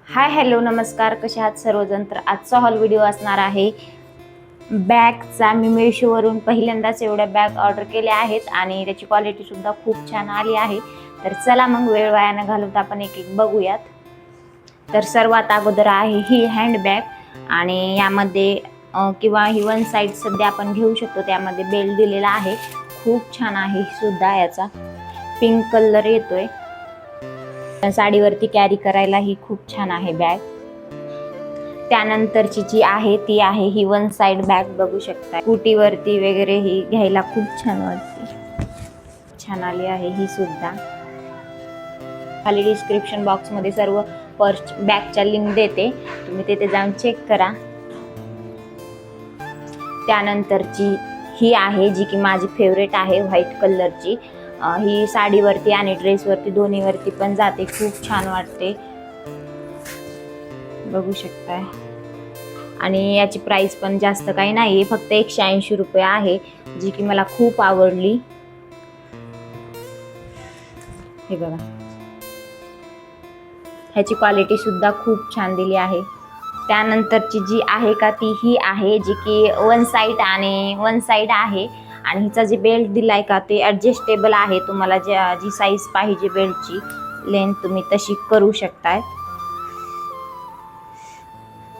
Hi hello नमस्कार, कसे आहात सर्वजण. तर आजचा हॉल व्हिडिओ असणार आहे बॅगचा. मी मेशोवरून पहिल्यांदाच एवढ्या बॅग ऑर्डर केल्या आहेत आणि त्याची क्वालिटी सुद्धा खूप छान आली आहे. तर चला मग वेळ वाया न घालवता आपण एक एक बघूयात. तर सर्वात अगोदर आहे ही हँडबॅग आणि यामध्ये किंवा ही वन साईड सध्या आपण घेऊ शकतो. त्यामध्ये बेल्ट दिलेला आहे, खूप छान आहे सुद्धा. याचा पिंक कलर येतोय. साडीवरती कॅरी करायला ही खूप छान आहे बॅग. त्यानंतरची जी आहे ती आहे ही वन साइड बॅग, बघू शकता. स्कूटीवरती वगैरे ही घ्यायला खूप छान वाटते, छान आली आहे ही सुद्धा. खाली डिस्क्रिप्शन बॉक्स मध्ये सर्व पर्स बॅगच्या लिंक देते, तुम्ही तिथे जाऊन चेक करा. त्यानंतरची ही आहे जी की माझी फेवरेट आहे, व्हाईट कलरची. ही साडीवरती आणि ड्रेसवरती दोन्हीवरती पण जाते, खूप छान वाटते, बघू शकताय. आणि याची प्राइस पण जास्त काही नाही, फक्त 180 रुपये आहे, जी की मला खूप आवडली. हे बघा, ह्याची क्वालिटी सुद्धा खूप छान दिली आहे. त्यानंतरची जी आहे का ती ही आहे जी की वन साइड आहे आणि हिचा जे बेल्ट दिलाय का ते ॲडजस्टेबल आहे. तुम्हाला जी साईज पाहिजे बेल्टची लेंथ तुम्ही तशी करू शकताय.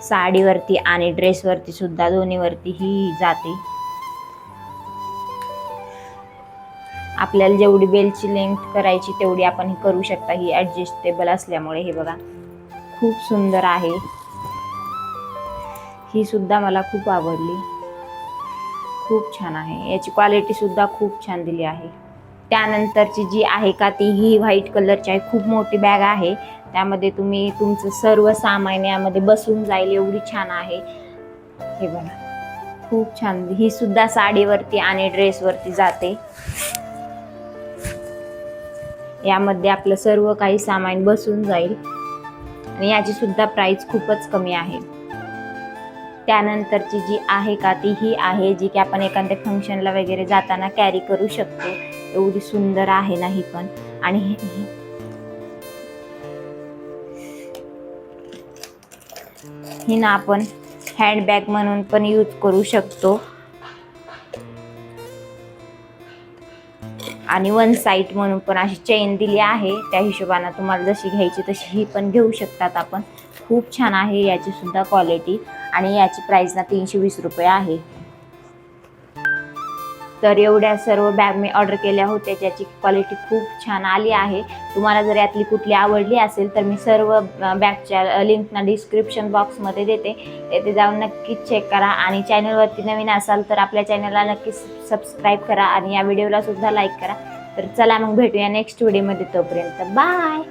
साडीवरती आणि ड्रेसवरती सुद्धा दोन्हीवरती ही जाते. आपल्याला जेवढी बेल्टची लेंथ करायची तेवढी आपण ही करू शकता, ही ॲडजस्टेबल असल्यामुळे. हे बघा, खूप सुंदर आहे ही सुद्धा, मला खूप आवडली, खूप छान आहे. याची क्वालिटी सुद्धा खूप छान दिली आहे. त्यानंतरची जी आहे का ती ही व्हाईट कलरची आहे, खूप मोठी बॅग आहे. त्यामध्ये तुम्ही तुमचं सर्व सामान यामध्ये बसून जाईल, एवढी छान आहे. हे बघा, खूप छान. ही सुद्धा साडीवरती आणि ड्रेसवरती जाते. यामध्ये आपलं सर्व काही सामान बसून जाईल आणि याची सुद्धा प्राइस खूपच कमी आहे. त्यानंतरची जी आहे का ती ही आहे जी की आपण एखाद्या फंक्शनला वगैरे जाताना कॅरी करू शकतो, एवढी सुंदर आहे ना ही पण. आणि ही ना आपण हँडबॅग म्हणून पण यूज करू शकतो आणि वन साइड म्हणून पण अशी चेन दिली आहे. त्या हिशोबाने तुम्हाला जशी घ्यायची तशी ही पण घेऊ शकतात आपण. खूप छान आहे याची सुद्धा क्वालिटी आणि याची प्राइस ना 320 रुपये आहे. तर एवढ्या सर्व बॅग मी ऑर्डर केल्या होत्या, ज्याची क्वालिटी खूप छान आली आहे. तुम्हाला जर यातली कुठली आवडली असेल तर मी सर्व बॅगच्या लिंक ना डिस्क्रिप्शन बॉक्समध्ये देते, तेथे जाऊन नक्कीच चेक करा. आणि चॅनलवरती नवीन असाल तर आपल्या चॅनलला नक्कीच सबस्क्राईब करा आणि या व्हिडिओला सुद्धा लाईक करा. तर चला मग भेटूया नेक्स्ट व्हिडिओमध्ये, तोपर्यंत बाय.